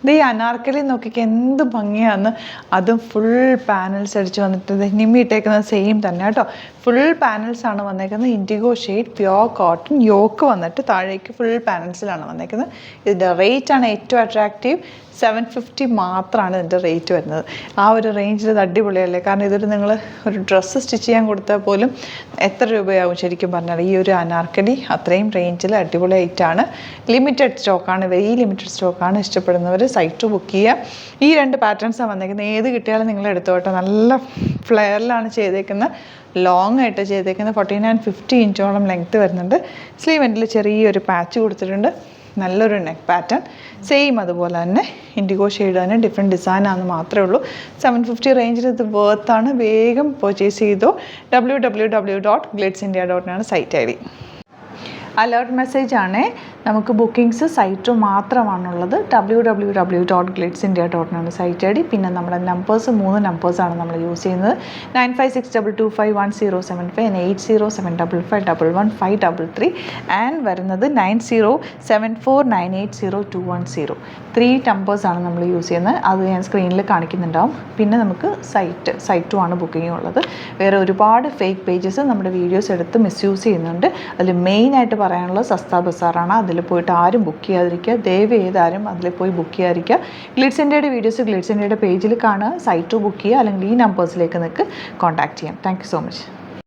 ഇത് ഈ അനാർക്കലി നോക്കിക്ക് എന്ത് ഭംഗിയാന്ന്. അതും ഫുൾ പാനൽസ് അടിച്ച് വന്നിട്ട് നിമ്മി ഇട്ടേക്കുന്നത് സെയിം തന്നെ കേട്ടോ. ഫുൾ പാനൽസ് ആണ് വന്നേക്കുന്നത്. Indigo shade pure cotton yoke വന്നിട്ട് താഴേക്ക് ഫുൾ പാനൽസിലാണ് വന്നേക്കുന്നത്. ഇതിൻ്റെ റേറ്റ് ആണ് ഏറ്റവും അട്രാക്റ്റീവ്. 750 മാത്രമാണ് ഇതിൻ്റെ റേറ്റ് വരുന്നത്. ആ ഒരു റേഞ്ചിൽ ഇത് അടിപൊളിയല്ലേ. കാരണം ഇതൊരു നിങ്ങൾ ഒരു ഡ്രസ്സ് സ്റ്റിച്ച് ചെയ്യാൻ കൊടുത്താൽ പോലും എത്ര രൂപയാവും ശരിക്കും പറഞ്ഞാൽ. ഈ ഒരു അനാർക്കലി അത്രയും റേഞ്ചിൽ അടിപൊളി ഐറ്റാണ്. ലിമിറ്റഡ് സ്റ്റോക്കാണ്, വെരി ലിമിറ്റഡ് സ്റ്റോക്കാണ്. ഇഷ്ടപ്പെടുന്നവർ സൈറ്റ് ബുക്ക് ചെയ്യുക. ഈ 2 പാറ്റേൺസാണ് വന്നേക്കുന്നത്. ഏത് കിട്ടിയാലും നിങ്ങൾ എടുത്തോട്ടെ. നല്ല ഫ്ലെയറിലാണ് ചെയ്തേക്കുന്നത്. ലോങ് ആയിട്ട് ചെയ്തേക്കുന്നത്. 49-50 ഇഞ്ചോളം ലെങ്ത്ത് വരുന്നുണ്ട്. സ്ലീവ് എൻഡിൽ ചെറിയൊരു പാച്ച് കൊടുത്തിട്ടുണ്ട്. നല്ലൊരു നെക്ക് പാറ്റേൺ സെയിം അതുപോലെ തന്നെ ഇൻഡിഗോ ഷെയ്ഡ് തന്നെ, ഡിഫറെൻറ്റ് ഡിസൈനാണെന്ന് മാത്രമേ ഉള്ളൂ. 750 റേഞ്ചിൽ ഇത് വേർത്താണ്. വേഗം പർച്ചേസ് ചെയ്തോ. www.glitzindia.in site ID. Alert message ആണ്. നമുക്ക് ബുക്കിംഗ്സ് സൈറ്റ് മാത്രമാണുള്ളത്. www.glitzindia.in site ID. പിന്നെ നമ്മുടെ നമ്പേഴ്സ് 3 നമ്പേഴ്സാണ് നമ്മൾ യൂസ് ചെയ്യുന്നത്. 9562251075 and 8075551533 ആൻഡ് വരുന്നത് 9074980210. 3 നമ്പേഴ്സാണ് നമ്മൾ യൂസ് ചെയ്യുന്നത്. അത് ഞാൻ സ്ക്രീനിൽ കാണിക്കുന്നുണ്ടാവും. പിന്നെ നമുക്ക് സൈറ്റും ആണ് ബുക്കിംഗ് ഉള്ളത്. വേറെ ഒരുപാട് ഫേക്ക് പേജസ് നമ്മുടെ വീഡിയോസ് എടുത്ത് മിസ്യൂസ് ചെയ്യുന്നുണ്ട്. അതിൽ മെയിനായിട്ട് പറയാനുള്ളത് സസ്ത ബസാറാണ്. അതിൽ പോയിട്ട് ആരും ബുക്ക് ചെയ്യാതിരിക്കുക. ദയവ് ചെയ്താരും അതിൽ പോയി ബുക്ക് ചെയ്യാതിരിക്കുക. ഗ്ലിറ്റ്സ് ഇന്ത്യയുടെ വീഡിയോസ് ഗ്ലിറ്റ്സ് ഇന്ത്യയുടെ പേജിൽ കാണുക, സൈറ്റ് ബുക്ക് ചെയ്യുക, അല്ലെങ്കിൽ ഈ നമ്പേഴ്സിലേക്ക് നിങ്ങൾക്ക് കോൺടാക്ട് ചെയ്യാം. Thank you so much.